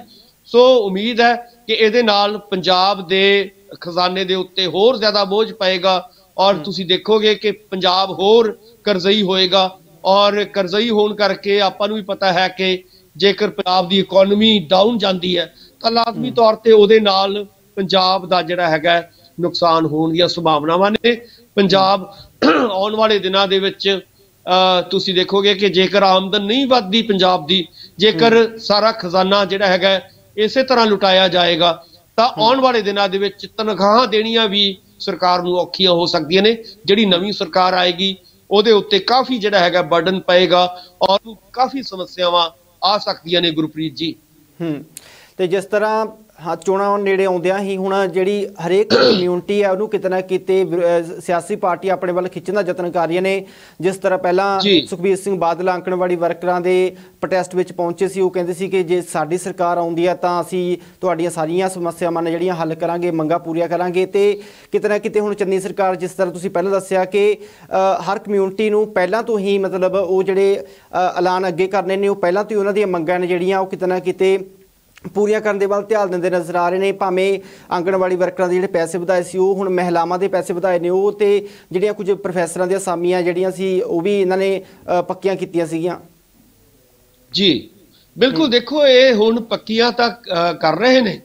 ਸੋ ਉਮੀਦ ਹੈ ਕਿ ਇਹਦੇ ਨਾਲ ਪੰਜਾਬ ਦੇ ਖਜ਼ਾਨੇ ਦੇ ਉੱਤੇ ਹੋਰ ਜ਼ਿਆਦਾ ਬੋਝ ਪਏਗਾ ਔਰ ਤੁਸੀਂ ਦੇਖੋਗੇ ਕਿ ਪੰਜਾਬ ਹੋਰ ਕਰਜ਼ਈ ਹੋਏਗਾ ਔਰ ਕਰਜ਼ਈ ਹੋਣ ਕਰਕੇ ਆਪਾਂ ਨੂੰ ਵੀ ਪਤਾ ਹੈ ਕਿ ਜੇਕਰ ਪੰਜਾਬ ਦੀ ਇਕਨੋਮੀ ਡਾਊਨ ਜਾਂਦੀ ਹੈ ਤਾਂ ਲਾਜ਼ਮੀ ਤੌਰ ਤੇ ਉਹਦੇ ਨਾਲ ਪੰਜਾਬ ਦਾ ਜਿਹੜਾ ਹੈਗਾ ਨੁਕਸਾਨ ਹੋਣ ਦੀਆਂ ਸੰਭਾਵਨਾਵਾਂ ਨੇ। ਪੰਜਾਬ ਆਉਣ ਵਾਲੇ ਦਿਨਾਂ ਦੇ ਵਿੱਚ ਤੁਸੀਂ ਦੇਖੋਗੇ ਕਿ ਜੇਕਰ ਆਮਦਨ ਨਹੀਂ ਵੱਧਦੀ ਪੰਜਾਬ ਦੀ, ਜੇਕਰ ਸਾਰਾ ਖਜ਼ਾਨਾ ਜਿਹੜਾ ਹੈਗਾ ਇਸੇ ਤਰ੍ਹਾਂ ਲੁਟਾਇਆ ਜਾਏਗਾ ਤਾਂ ਆਉਣ ਵਾਲੇ ਦਿਨਾਂ ਦੇ ਵਿੱਚ ਤਨਖਾਹਾਂ ਦੇਣੀਆਂ ਵੀ ਸਰਕਾਰ ਨੂੰ ਔਖੀਆਂ ਹੋ ਸਕਦੀਆਂ ਨੇ। ਜਿਹੜੀ ਨਵੀਂ ਸਰਕਾਰ ਆਏਗੀ ਉਹਦੇ ਉੱਤੇ ਕਾਫੀ ਜਿਹੜਾ ਹੈਗਾ ਬਰਡਨ ਪਏਗਾ ਔਰ ਕਾਫੀ ਸਮੱਸਿਆਵਾਂ ਆ ਸਕਦੀਆਂ ਨੇ ਗੁਰਪ੍ਰੀਤ ਜੀ। ਤੇ ਜਿਸ ਤਰ੍ਹਾਂ ਚੋਣਾਂ ਨੇੜੇ ਆਉਂਦਿਆਂ ਹੀ ਹੁਣ ਜਿਹੜੀ ਹਰੇਕ ਕਮਿਊਨਿਟੀ ਹੈ ਉਹਨੂੰ ਕਿਤੇ ਨਾ ਕਿਤੇ ਸਿਆਸੀ ਪਾਰਟੀ ਆਪਣੇ ਵੱਲ ਖਿੱਚਣ ਦਾ ਯਤਨ ਕਰ ਰਹੀਆਂ ਨੇ। ਜਿਸ ਤਰ੍ਹਾਂ ਪਹਿਲਾਂ ਸੁਖਬੀਰ ਸਿੰਘ ਬਾਦਲ ਆਂਗਣਵਾੜੀ ਵਰਕਰਾਂ ਦੇ ਪ੍ਰੋਟੈਸਟ ਵਿੱਚ ਪਹੁੰਚੇ ਸੀ, ਉਹ ਕਹਿੰਦੇ ਸੀ ਕਿ ਜੇ ਸਾਡੀ ਸਰਕਾਰ ਆਉਂਦੀ ਹੈ ਤਾਂ ਅਸੀਂ ਤੁਹਾਡੀਆਂ ਸਾਰੀਆਂ ਸਮੱਸਿਆਵਾਂ ਨੇ ਜਿਹੜੀਆਂ ਹੱਲ ਕਰਾਂਗੇ, ਮੰਗਾਂ ਪੂਰੀਆਂ ਕਰਾਂਗੇ। ਤੇ ਕਿਤੇ ਨਾ ਕਿਤੇ ਹੁਣ ਚੰਨੀ ਸਰਕਾਰ, ਜਿਸ ਤਰ੍ਹਾਂ ਤੁਸੀਂ ਪਹਿਲਾਂ ਦੱਸਿਆ ਕਿ ਹਰ ਕਮਿਊਨਿਟੀ ਨੂੰ ਪਹਿਲਾਂ ਤੋਂ ਹੀ ਮਤਲਬ ਉਹ ਜਿਹੜੇ ਐਲਾਨ ਅੱਗੇ ਕਰਨੇ ਨੇ ਉਹ ਪਹਿਲਾਂ ਤੋਂ ਹੀ ਉਹਨਾਂ ਦੀਆਂ ਮੰਗਾਂ ਨੇ ਜਿਹੜੀਆਂ ਉਹ ਕਿਤੇ ਨਾ ਕਿਤੇ ਪੂਰੀਆਂ ਕਰਨ ਦੇ ਵੱਲ ਧਿਆਨ ਦਿੰਦੇ ਨਜ਼ਰ ਆ ਰਹੇ ਨੇ। ਭਾਵੇਂ ਆਂਗਣਵਾੜੀ ਵਰਕਰਾਂ ਦੇ ਜਿਹੜੇ ਪੈਸੇ ਵਧਾਏ ਸੀ ਉਹ ਹੁਣ ਮਹਿਲਾਵਾਂ ਦੇ ਪੈਸੇ ਵਧਾਏ ਨੇ ਉਹ, ਤੇ ਜਿਹੜੀਆਂ ਕੁਝ ਪ੍ਰੋਫੈਸਰਾਂ ਦੀਆਂ ਅਸਾਮੀਆਂ ਜਿਹੜੀਆਂ ਸੀ ਉਹ ਵੀ ਇਹਨਾਂ ਨੇ ਪੱਕੀਆਂ ਕੀਤੀਆਂ ਸੀਗੀਆਂ। ਜੀ ਬਿਲਕੁਲ, ਦੇਖੋ ਇਹ ਹੁਣ ਪੱਕੀਆਂ ਤਾਂ ਕਰ ਰਹੇ ਨੇ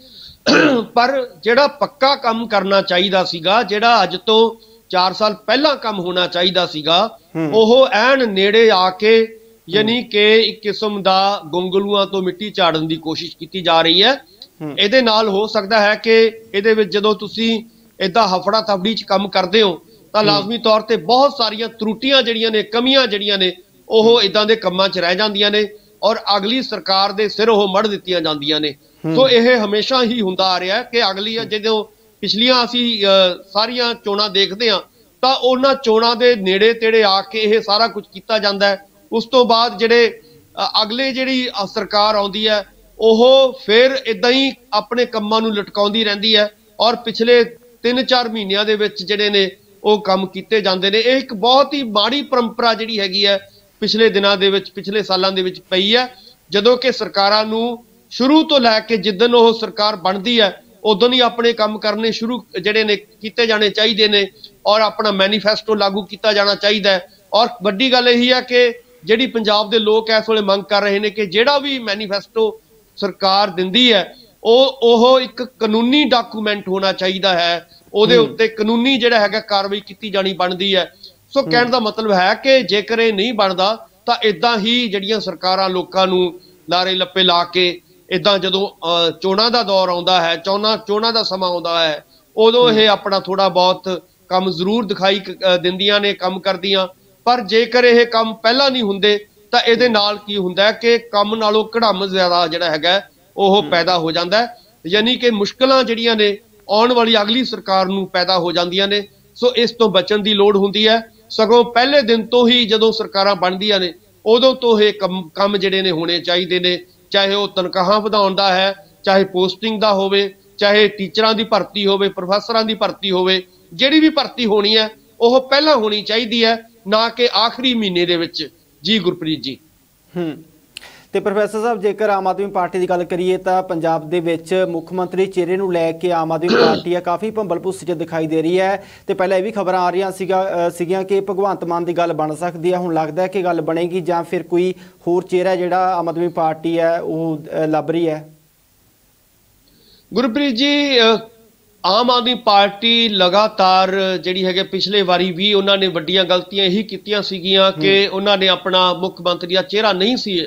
ਪਰ ਜਿਹੜਾ ਪੱਕਾ ਕੰਮ ਕਰਨਾ ਚਾਹੀਦਾ ਸੀਗਾ, ਜਿਹੜਾ ਅੱਜ ਤੋਂ 4 ਸਾਲ ਪਹਿਲਾਂ ਕੰਮ ਹੋਣਾ ਚਾਹੀਦਾ ਸੀਗਾ, ਉਹ ਐਨ ਨੇੜੇ ਆ ਕੇ ਯਾਨੀ ਕਿ ਇੱਕ ਕਿਸਮ ਦਾ ਗੋਂਗਲੂਆਂ ਤੋਂ ਮਿੱਟੀ ਝਾੜਨ ਦੀ ਕੋਸ਼ਿਸ਼ ਕੀਤੀ ਜਾ ਰਹੀ ਹੈ। ਇਹਦੇ ਨਾਲ ਹੋ ਸਕਦਾ ਹੈ ਕਿ ਇਹਦੇ ਵਿੱਚ ਜਦੋਂ ਤੁਸੀਂ ਏਦਾਂ ਹਫੜਾ ਤਫੜੀ 'ਚ ਕੰਮ ਕਰਦੇ ਹੋ ਤਾਂ ਲਾਜ਼ਮੀ ਤੌਰ ਤੇ ਬਹੁਤ ਸਾਰੀਆਂ ਤਰੁੱਟੀਆਂ ਜਿਹੜੀਆਂ ਨੇ, ਕਮੀਆਂ ਜਿਹੜੀਆਂ ਨੇ ਉਹ ਇਦਾਂ ਦੇ ਕੰਮਾਂ 'ਚ ਰਹਿ ਜਾਂਦੀਆਂ ਨੇ ਔਰ ਅਗਲੀ ਸਰਕਾਰ ਦੇ ਸਿਰ ਉਹ ਮੜ ਦਿੱਤੀਆਂ ਜਾਂਦੀਆਂ ਨੇ। ਸੋ ਇਹ ਹਮੇਸ਼ਾ ਹੀ ਹੁੰਦਾ ਆ ਰਿਹਾ ਕਿ ਅਗਲੀ ਜਦੋਂ ਪਿਛਲੀਆਂ ਅਸੀਂ ਸਾਰੀਆਂ ਚੋਣਾਂ ਦੇਖਦੇ ਹਾਂ ਤਾਂ ਉਹਨਾਂ ਚੋਣਾਂ ਦੇ ਨੇੜੇ ਤੇੜੇ ਆ ਕੇ ਇਹ ਸਾਰਾ ਕੁਝ ਕੀਤਾ ਜਾਂਦਾ ਹੈ। ਉਸ ਤੋਂ ਬਾਅਦ ਅਗਲੇ ਜਿਹੜੀ ਸਰਕਾਰ ਆਉਂਦੀ ਹੈ ਉਹ ਫਿਰ ਇਦਾਂ ਹੀ ਆਪਣੇ ਕੰਮਾਂ ਨੂੰ ਲਟਕਾਉਂਦੀ ਰਹਿੰਦੀ ਹੈ ਔਰ ਪਿਛਲੇ 3-4 ਮਹੀਨਿਆਂ ਦੇ ਵਿੱਚ ਜਿਹੜੇ ਨੇ ਉਹ ਕੰਮ ਕੀਤੇ ਜਾਂਦੇ ਨੇ। ਇਹ ਇੱਕ ਬਹੁਤ ਹੀ ਮਾੜੀ ਪਰੰਪਰਾ ਜਿਹੜੀ ਹੈਗੀ ਹੈ ਪਿਛਲੇ ਦਿਨਾਂ ਦੇ ਵਿੱਚ, ਪਿਛਲੇ ਸਾਲਾਂ ਦੇ ਵਿੱਚ ਪਈ ਹੈ, ਜਦੋਂ ਕਿ ਸਰਕਾਰਾਂ ਨੂੰ ਸ਼ੁਰੂ ਤੋਂ ਲੈ ਕੇ ਜਿੱਦਣ ਉਹ ਸਰਕਾਰ ਬਣਦੀ ਹੈ ਉਦੋਂ ਹੀ ਆਪਣੇ ਕੰਮ ਕਰਨੇ ਸ਼ੁਰੂ ਜਿਹੜੇ ਨੇ ਕੀਤੇ ਜਾਣੇ ਚਾਹੀਦੇ ਨੇ ਔਰ ਆਪਣਾ ਮੈਨੀਫੈਸਟੋ ਲਾਗੂ ਕੀਤਾ ਜਾਣਾ ਚਾਹੀਦਾ ਹੈ। ਔਰ ਵੱਡੀ ਗੱਲ ਇਹੀ ਹੈ ਕਿ ਜਿਹੜੀ ਪੰਜਾਬ ਦੇ ਲੋਕ ਇਸ ਵੇਲੇ ਮੰਗ ਕਰ ਰਹੇ ਨੇ ਕਿ ਜਿਹੜਾ ਵੀ ਮੈਨੀਫੈਸਟੋ ਸਰਕਾਰ ਦਿੰਦੀ ਹੈ ਉਹ ਇੱਕ ਕਾਨੂੰਨੀ ਡਾਕੂਮੈਂਟ ਹੋਣਾ ਚਾਹੀਦਾ ਹੈ, ਉਹਦੇ ਉੱਤੇ ਕਾਨੂੰਨੀ ਜਿਹੜਾ ਹੈਗਾ ਕਾਰਵਾਈ ਕੀਤੀ ਜਾਣੀ ਬਣਦੀ ਹੈ। ਸੋ ਕਹਿਣ ਦਾ ਮਤਲਬ ਹੈ ਕਿ ਜੇਕਰ ਇਹ ਨਹੀਂ ਬਣਦਾ ਤਾਂ ਇਦਾਂ ਹੀ ਜਿਹੜੀਆਂ ਸਰਕਾਰਾਂ ਲੋਕਾਂ ਨੂੰ ਲਾਰੇ ਲੱਪੇ ਲਾ ਕੇ ਇਦਾਂ ਜਦੋਂ ਚੋਣਾਂ ਦਾ ਦੌਰ ਆਉਂਦਾ ਹੈ, ਚੋਣਾਂ ਦਾ ਸਮਾਂ ਆਉਂਦਾ ਹੈ, ਉਦੋਂ ਇਹ ਆਪਣਾ ਥੋੜਾ ਬਹੁਤ ਕੰਮ ਜ਼ਰੂਰ ਦਿਖਾਈ ਦਿੰਦੀਆਂ ਨੇ, ਕੰਮ ਕਰਦੀਆਂ। ਪਰ ਜੇਕਰ ਇਹ ਕੰਮ ਪਹਿਲਾਂ ਨਹੀਂ ਹੁੰਦੇ ਤਾਂ ਇਹਦੇ ਨਾਲ ਕੀ ਹੁੰਦਾ ਹੈ ਕਿ ਕੰਮ ਨਾਲੋਂ ਘੜਮ ਜ਼ਿਆਦਾ ਜਿਹੜਾ ਹੈਗਾ ਉਹ ਪੈਦਾ ਹੋ ਜਾਂਦਾ ਹੈ, ਯਾਨੀ ਕਿ ਮੁਸ਼ਕਲਾਂ ਜਿਹੜੀਆਂ ਨੇ ਆਉਣ ਵਾਲੀ ਅਗਲੀ ਸਰਕਾਰ ਨੂੰ ਪੈਦਾ ਹੋ ਜਾਂਦੀਆਂ ਨੇ। ਸੋ ਇਸ ਤੋਂ ਬਚਣ ਦੀ ਲੋੜ ਹੁੰਦੀ ਹੈ। ਸਗੋਂ ਪਹਿਲੇ ਦਿਨ ਤੋਂ ਹੀ ਜਦੋਂ ਸਰਕਾਰਾਂ ਬਣਦੀਆਂ ਨੇ ਉਦੋਂ ਤੋਂ ਇਹ ਕੰਮ ਜਿਹੜੇ ਨੇ ਹੋਣੇ ਚਾਹੀਦੇ ਨੇ, ਚਾਹੇ ਉਹ ਤਨਖਾਹਾਂ ਵਧਾਉਣ ਦਾ ਹੈ, ਚਾਹੇ ਪੋਸਟਿੰਗ ਦਾ ਹੋਵੇ, ਚਾਹੇ ਟੀਚਰਾਂ ਦੀ ਭਰਤੀ ਹੋਵੇ, ਪ੍ਰੋਫੈਸਰਾਂ ਦੀ ਭਰਤੀ ਹੋਵੇ, ਜਿਹੜੀ ਵੀ ਭਰਤੀ ਹੋਣੀ ਹੈ ਉਹ ਪਹਿਲਾਂ ਹੋਣੀ ਚਾਹੀਦੀ ਹੈ, ਨਾ ਕਿ ਆਖਰੀ ਮਹੀਨੇ ਦੇ ਵਿੱਚ। ਜੀ ਗੁਰਪ੍ਰੀਤ ਜੀ। ਤੇ ਪ੍ਰੋਫੈਸਰ ਸਾਹਿਬ, ਜੇਕਰ ਆਮ ਆਦਮੀ ਪਾਰਟੀ ਦੀ ਗੱਲ ਕਰੀਏ ਤਾਂ ਪੰਜਾਬ ਦੇ ਵਿੱਚ ਮੁੱਖ ਮੰਤਰੀ ਚਿਹਰੇ ਨੂੰ ਲੈ ਕੇ ਆਮ ਆਦਮੀ ਪਾਰਟੀ ਆ ਕਾਫੀ ਭੰਬਲ ਭੁੱਸ 'ਚ ਦਿਖਾਈ ਦੇ ਰਹੀ ਹੈ। ਤੇ ਪਹਿਲਾਂ ਇਹ ਵੀ ਖਬਰਾਂ ਆ ਰਹੀਆਂ ਸੀਗੀਆਂ ਕਿ ਭਗਵੰਤ ਮਾਨ ਦੀ ਗੱਲ ਬਣ ਸਕਦੀ ਹੈ। ਹੁਣ ਲੱਗਦਾ ਹੈ ਕਿ ਗੱਲ ਬਣੇਗੀ ਜਾਂ ਫਿਰ ਕੋਈ ਹੋਰ ਚਿਹਰਾ ਜਿਹੜਾ ਆਮ ਆਦਮੀ ਪਾਰਟੀ ਹੈ ਉਹ ਲੱਭ ਰਹੀ ਹੈ? ਗੁਰਪ੍ਰੀਤ ਜੀ, ਆਮ ਆਦਮੀ ਪਾਰਟੀ ਲਗਾਤਾਰ ਜਿਹੜੀ ਹੈਗੇ ਪਿਛਲੇ ਵਾਰੀ ਵੀ ਉਹਨਾਂ ਨੇ ਵੱਡੀਆਂ ਗਲਤੀਆਂ ਇਹੀ ਕੀਤੀਆਂ ਸੀਗੀਆਂ ਕਿ ਉਹਨਾਂ ਨੇ ਆਪਣਾ ਮੁੱਖ ਮੰਤਰੀ ਦਾ ਚਿਹਰਾ ਨਹੀਂ ਸੀ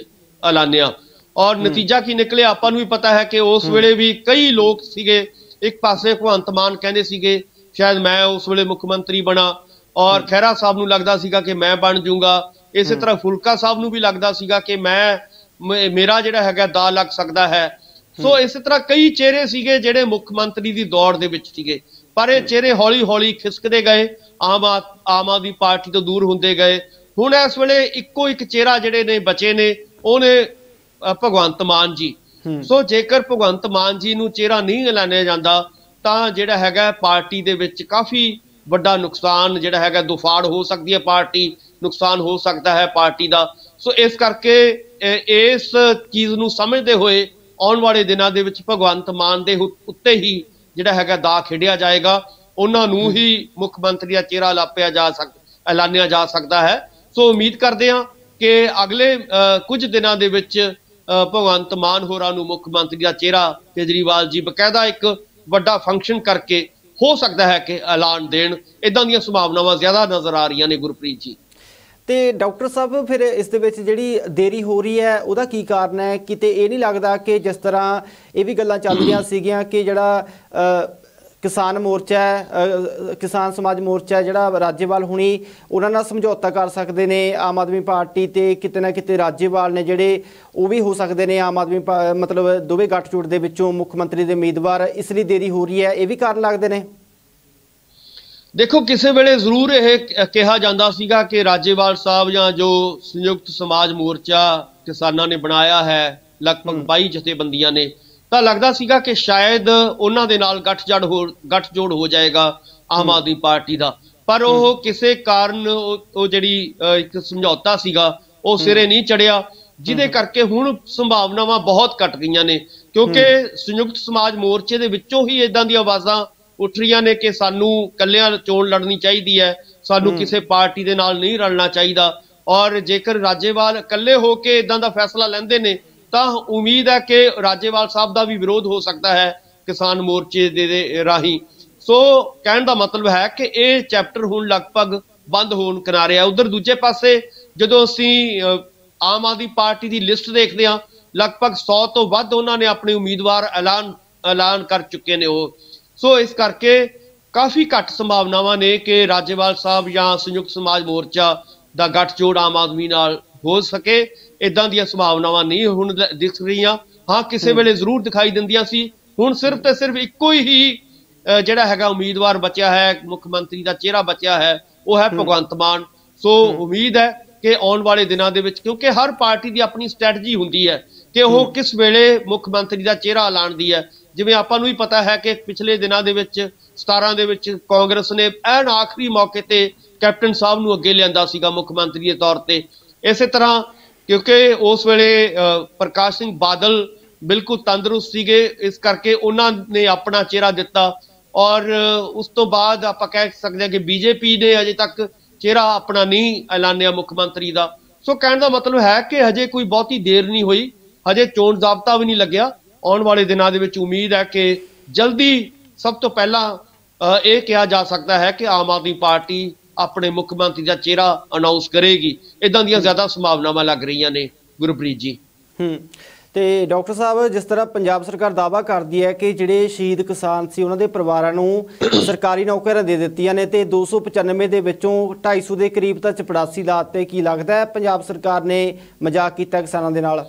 ਐਲਾਨਿਆ, ਔਰ ਨਤੀਜਾ ਕੀ ਨਿਕਲਿਆ ਆਪਾਂ ਨੂੰ ਵੀ ਪਤਾ ਹੈ ਕਿ ਉਸ ਵੇਲੇ ਵੀ ਕਈ ਲੋਕ ਸੀਗੇ। ਇੱਕ ਪਾਸੇ ਭਗਵੰਤ ਮਾਨ ਕਹਿੰਦੇ ਸੀਗੇ ਸ਼ਾਇਦ ਮੈਂ ਉਸ ਵੇਲੇ ਮੁੱਖ ਮੰਤਰੀ ਬਣਾ, ਔਰ ਖਹਿਰਾ ਸਾਹਿਬ ਨੂੰ ਲੱਗਦਾ ਸੀਗਾ ਕਿ ਮੈਂ ਬਣ ਜਾਊਂਗਾ। ਇਸੇ ਤਰ੍ਹਾਂ ਫੁਲਕਾ ਸਾਹਿਬ ਨੂੰ ਵੀ ਲੱਗਦਾ ਸੀਗਾ ਕਿ ਮੇਰਾ ਜਿਹੜਾ ਹੈਗਾ ਦਾ ਲੱਗ ਸਕਦਾ ਹੈ। ਸੋ ਇਸੇ ਤਰ੍ਹਾਂ ਕਈ ਚਿਹਰੇ ਸੀਗੇ ਜਿਹੜੇ ਮੁੱਖ ਮੰਤਰੀ ਦੀ ਦੌੜ ਦੇ ਵਿੱਚ ਸੀਗੇ, ਪਰ ਇਹ ਚਿਹਰੇ ਹੌਲੀ ਹੌਲੀ ਖਿਸਕਦੇ ਗਏ, ਆਮ ਆਦਮੀ ਪਾਰਟੀ ਤੋਂ ਦੂਰ ਹੁੰਦੇ ਗਏ। ਹੁਣ ਇਸ ਵੇਲੇ ਇੱਕੋ ਇੱਕ ਚਿਹਰਾ ਜਿਹੜੇ ਨੇ ਬਚੇ ਨੇ, ਉਹਨੇ ਭਗਵੰਤ ਮਾਨ ਜੀ। ਸੋ ਜੇਕਰ ਭਗਵੰਤ ਮਾਨ ਜੀ ਨੂੰ ਚਿਹਰਾ ਨਹੀਂ ਐਲਾਨਿਆ ਜਾਂਦਾ ਤਾਂ ਜਿਹੜਾ ਹੈਗਾ ਪਾਰਟੀ ਦੇ ਵਿੱਚ ਕਾਫੀ ਵੱਡਾ ਨੁਕਸਾਨ ਜਿਹੜਾ ਹੈਗਾ, ਦੁਫਾੜ ਹੋ ਸਕਦੀ ਹੈ ਪਾਰਟੀ, ਨੁਕਸਾਨ ਹੋ ਸਕਦਾ ਹੈ ਪਾਰਟੀ ਦਾ। ਸੋ ਇਸ ਕਰਕੇ ਇਸ ਚੀਜ਼ ਨੂੰ ਸਮਝਦੇ ਹੋਏ ਆਉਣ ਵਾਲੇ ਦਿਨਾਂ ਦੇ ਵਿੱਚ ਭਗਵੰਤ ਮਾਨ ਦੇ ਉੱਤੇ ਹੀ ਜਿਹੜਾ ਹੈਗਾ ਦਾ ਖੇਡਿਆ ਜਾਏਗਾ, ਉਹਨਾਂ ਨੂੰ ਹੀ ਮੁੱਖ ਮੰਤਰੀ ਦਾ ਚਿਹਰਾ ਐਲਾਨਿਆ ਜਾ ਸਕਦਾ ਹੈ। ਸੋ ਉਮੀਦ ਕਰਦੇ ਹਾਂ ਕਿ ਅਗਲੇ ਕੁਝ ਦਿਨਾਂ ਦੇ ਵਿੱਚ ਭਗਵੰਤ ਮਾਨ ਹੋਰਾਂ ਨੂੰ ਮੁੱਖ ਮੰਤਰੀ ਦਾ ਚਿਹਰਾ ਕੇਜਰੀਵਾਲ ਜੀ ਬਕਾਇਦਾ ਇੱਕ ਵੱਡਾ ਫੰਕਸ਼ਨ ਕਰਕੇ ਹੋ ਸਕਦਾ ਹੈ ਕਿ ਐਲਾਨ ਦੇਣ। ਇਦਾਂ ਦੀਆਂ ਸੰਭਾਵਨਾਵਾਂ ਜ਼ਿਆਦਾ ਨਜ਼ਰ ਆ ਰਹੀਆਂ ਨੇ ਗੁਰਪ੍ਰੀਤ ਜੀ। ਤੇ ਡਾਕਟਰ ਸਾਹਿਬ, ਫਿਰ ਇਸ ਦੇ ਵਿੱਚ ਜਿਹੜੀ ਦੇਰੀ ਹੋ ਰਹੀ ਹੈ ਉਹਦਾ ਕੀ ਕਾਰਨ ਹੈ? ਕਿਤੇ ਇਹ ਨਹੀਂ ਲੱਗਦਾ ਕਿ ਜਿਸ ਤਰ੍ਹਾਂ ਇਹ ਵੀ ਗੱਲਾਂ ਚੱਲ ਰਹੀਆਂ ਸੀਗੀਆਂ ਕਿ ਜਿਹੜਾ ਕਿਸਾਨ ਮੋਰਚਾ ਹੈ, ਕਿਸਾਨ ਸਮਾਜ ਮੋਰਚਾ ਜਿਹੜਾ ਰਾਜੇਵਾਲ ਹੁਣੀ ਉਹਨਾਂ ਨਾਲ ਸਮਝੌਤਾ ਕਰ ਸਕਦੇ ਨੇ ਆਮ ਆਦਮੀ ਪਾਰਟੀ, ਤੇ ਕਿਤੇ ਨਾ ਕਿਤੇ ਰਾਜੇਵਾਲ ਨੇ ਜਿਹੜੇ ਉਹ ਵੀ ਹੋ ਸਕਦੇ ਨੇ ਆਮ ਆਦਮੀ ਮਤਲਬ ਦੋਵੇਂ ਗੱਠਜੋੜ ਦੇ ਵਿੱਚੋਂ ਮੁੱਖ ਮੰਤਰੀ ਦੇ ਉਮੀਦਵਾਰ, ਇਸ ਲਈ ਦੇਰੀ ਹੋ ਰਹੀ ਹੈ, ਇਹ ਵੀ ਕਾਰਨ ਲੱਗਦੇ ਨੇ? ਦੇਖੋ, ਕਿਸੇ ਵੇਲੇ ਜ਼ਰੂਰ ਇਹ ਕਿਹਾ ਜਾਂਦਾ ਸੀਗਾ ਕਿ ਰਾਜੇਵਾਲ ਸਾਹਿਬ ਜਾਂ ਜੋ ਸੰਯੁਕਤ ਸਮਾਜ ਮੋਰਚਾ ਕਿਸਾਨਾਂ ਨੇ ਬਣਾਇਆ ਹੈ, ਲਗਭਗ 22 ਜਥੇਬੰਦੀਆਂ ਨੇ, ਤਾਂ ਲੱਗਦਾ ਸੀਗਾ ਕਿ ਸ਼ਾਇਦ ਉਹਨਾਂ ਦੇ ਨਾਲ ਗੱਠਜੋੜ ਹੋ ਜਾਏਗਾ ਆਮ ਆਦਮੀ ਪਾਰਟੀ ਦਾ। ਪਰ ਉਹ ਕਿਸੇ ਕਾਰਨ ਉਹ ਜਿਹੜੀ ਇੱਕ ਸਮਝੌਤਾ ਸੀਗਾ ਉਹ ਸਿਰੇ ਨਹੀਂ ਚੜਿਆ, ਜਿਹਦੇ ਕਰਕੇ ਹੁਣ ਸੰਭਾਵਨਾਵਾਂ ਬਹੁਤ ਘਟ ਗਈਆਂ ਨੇ, ਕਿਉਂਕਿ ਸੰਯੁਕਤ ਸਮਾਜ ਮੋਰਚੇ ਦੇ ਵਿੱਚੋਂ ਹੀ ਇਦਾਂ ਦੀਆਂ ਆਵਾਜ਼ਾਂ ਉੱਠ ਰਹੀਆਂ ਨੇ ਕਿ ਸਾਨੂੰ ਇਕੱਲਿਆਂ ਚੋਣ ਲੜਨੀ ਚਾਹੀਦੀ ਹੈ, ਸਾਨੂੰ ਕਿਸੇ ਪਾਰਟੀ ਦੇ ਨਾਲ ਨਹੀਂ ਰਲਣਾ ਚਾਹੀਦਾ। ਔਰ ਜੇਕਰ ਰਾਜੇਵਾਲ ਇਕੱਲੇ ਹੋ ਕੇ ਇਦਾਂ ਦਾ ਫੈਸਲਾ ਲੈਂਦੇ ਨੇ ਤਾਂ ਉਮੀਦ ਹੈ ਕਿ ਰਾਜੇਵਾਲ ਸਾਹਿਬ ਦਾ ਵੀ ਵਿਰੋਧ ਹੋ ਸਕਦਾ ਹੈ ਕਿਸਾਨ ਮੋਰਚੇ ਦੇ ਰਾਹੀਂ। ਸੋ ਕਹਿਣ ਦਾ ਮਤਲਬ ਹੈ ਕਿ ਇਹ ਚੈਪਟਰ ਹੁਣ ਲਗਭਗ ਬੰਦ ਹੋਣ ਕਿਨਾਰੇ ਆ। ਉਧਰ ਦੂਜੇ ਪਾਸੇ ਜਦੋਂ ਅਸੀਂ ਆਮ ਆਦਮੀ ਪਾਰਟੀ ਦੀ ਲਿਸਟ ਦੇਖਦੇ ਹਾਂ, ਲਗਭਗ 100 ਤੋਂ ਵੱਧ ਉਹਨਾਂ ਨੇ ਆਪਣੇ ਉਮੀਦਵਾਰ ਐਲਾਨ ਕਰ ਚੁੱਕੇ ਨੇ ਉਹ। ਸੋ ਇਸ ਕਰਕੇ ਕਾਫੀ ਘੱਟ ਸੰਭਾਵਨਾਵਾਂ ਨੇ ਕਿ ਰਾਜੇਵਾਲ ਸਾਹਿਬ ਜਾਂ ਸੰਯੁਕਤ ਸਮਾਜ ਮੋਰਚਾ ਦਾ ਗੱਠਜੋੜ ਆਮ ਆਦਮੀ ਨਾਲ ਹੋ ਸਕੇ। ਇਦਾਂ ਦੀਆਂ ਸੰਭਾਵਨਾਵਾਂ ਨਹੀਂ ਹੁਣ ਦਿਖ ਰਹੀਆਂ। ਹਾਂ, ਕਿਸੇ ਵੇਲੇ ਜ਼ਰੂਰ ਦਿਖਾਈ ਦਿੰਦੀਆਂ ਸੀ। ਹੁਣ ਸਿਰਫ ਤੇ ਸਿਰਫ ਇੱਕੋ ਹੀ ਜਿਹੜਾ ਹੈਗਾ ਉਮੀਦਵਾਰ ਬਚਿਆ ਹੈ, ਮੁੱਖ ਮੰਤਰੀ ਦਾ ਚਿਹਰਾ ਬਚਿਆ ਹੈ, ਉਹ ਹੈ ਭਗਵੰਤ ਮਾਨ। ਸੋ ਉਮੀਦ ਹੈ ਕਿ ਆਉਣ ਵਾਲੇ ਦਿਨਾਂ ਦੇ ਵਿੱਚ, ਕਿਉਂਕਿ ਹਰ ਪਾਰਟੀ ਦੀ ਆਪਣੀ ਸਟ੍ਰੈਟਜੀ ਹੁੰਦੀ ਹੈ ਕਿ ਉਹ ਕਿਸ ਵੇਲੇ ਮੁੱਖ ਮੰਤਰੀ ਦਾ ਚਿਹਰਾ ਐਲਾਨਦੀ ਹੈ। ਜਿਵੇਂ ਆਪਾਂ ਨੂੰ ਵੀ ਪਤਾ ਹੈ ਕਿ ਪਿਛਲੇ ਦਿਨਾਂ ਦੇ ਵਿੱਚ 17 ਦੇ ਵਿੱਚ ਕਾਂਗਰਸ ਨੇ ਐਨ ਆਖਰੀ ਮੌਕੇ ਤੇ ਕੈਪਟਨ ਸਾਹਿਬ ਨੂੰ ਅੱਗੇ ਲਿਆਂਦਾ ਸੀਗਾ ਮੁੱਖ ਮੰਤਰੀ ਦੇ ਤੌਰ ਤੇ। ਇਸੇ ਤਰ੍ਹਾਂ ਕਿਉਂਕਿ ਉਸ ਵੇਲੇ ਪ੍ਰਕਾਸ਼ ਸਿੰਘ ਬਾਦਲ ਬਿਲਕੁਲ ਤੰਦਰੁਸਤ ਸੀਗੇ, ਇਸ ਕਰਕੇ ਉਹਨਾਂ ਨੇ ਆਪਣਾ ਚਿਹਰਾ ਦਿੱਤਾ। ਔਰ ਉਸ ਤੋਂ ਬਾਅਦ ਆਪਾਂ ਕਹਿ ਸਕਦੇ ਹਾਂ ਕਿ ਬੀਜੇਪੀ ਨੇ ਅਜੇ ਤੱਕ ਚਿਹਰਾ ਆਪਣਾ ਨਹੀਂ ਐਲਾਨਿਆ ਮੁੱਖ ਮੰਤਰੀ ਦਾ। ਸੋ ਕਹਿਣ ਦਾ ਮਤਲਬ ਹੈ ਕਿ ਹਜੇ ਕੋਈ ਬਹੁਤੀ ਦੇਰ ਨਹੀਂ ਹੋਈ, ਹਜੇ ਚੋਣ ਜ਼ਾਬਤਾ ਵੀ ਨਹੀਂ ਲੱਗਿਆ। ਆਉਣ ਵਾਲੇ ਦਿਨਾਂ ਦੇ ਵਿੱਚ ਉਮੀਦ ਹੈ ਕਿ ਜਲਦੀ ਸਭ ਤੋਂ ਪਹਿਲਾਂ ਇਹ ਕਿਹਾ ਜਾ ਸਕਦਾ ਹੈ ਕਿ ਆਮ ਆਦਮੀ ਪਾਰਟੀ ਆਪਣੇ ਮੁੱਖ ਮੰਤਰੀ ਦਾ ਚਿਹਰਾ ਅਨਾਉਂਸ ਕਰੇਗੀ। ਇਦਾਂ ਦੀਆਂ ਜ਼ਿਆਦਾ ਸੰਭਾਵਨਾਵਾਂ ਲੱਗ ਰਹੀਆਂ ਨੇ ਗੁਰਪ੍ਰੀਤ ਜੀ। ਤੇ ਡਾਕਟਰ ਸਾਹਿਬ, ਜਿਸ ਤਰ੍ਹਾਂ ਪੰਜਾਬ ਸਰਕਾਰ ਦਾਅਵਾ ਕਰਦੀ ਹੈ ਕਿ ਜਿਹੜੇ ਸ਼ਹੀਦ ਕਿਸਾਨ ਸੀ ਉਹਨਾਂ ਦੇ ਪਰਿਵਾਰਾਂ ਨੂੰ ਸਰਕਾਰੀ ਨੌਕਰੀਆਂ ਦੇ ਦਿੱਤੀਆਂ ਨੇ ਤੇ 295 ਦੇ ਵਿੱਚੋਂ 250 ਦੇ ਕਰੀਬ ਤਾਂ ਚਪੜਾਸੀ ਲਾਤੇ, ਕੀ ਲੱਗਦਾ ਹੈ ਪੰਜਾਬ ਸਰਕਾਰ ਨੇ ਮਜ਼ਾਕ ਕੀਤਾ ਕਿਸਾਨਾਂ ਦੇ ਨਾਲ?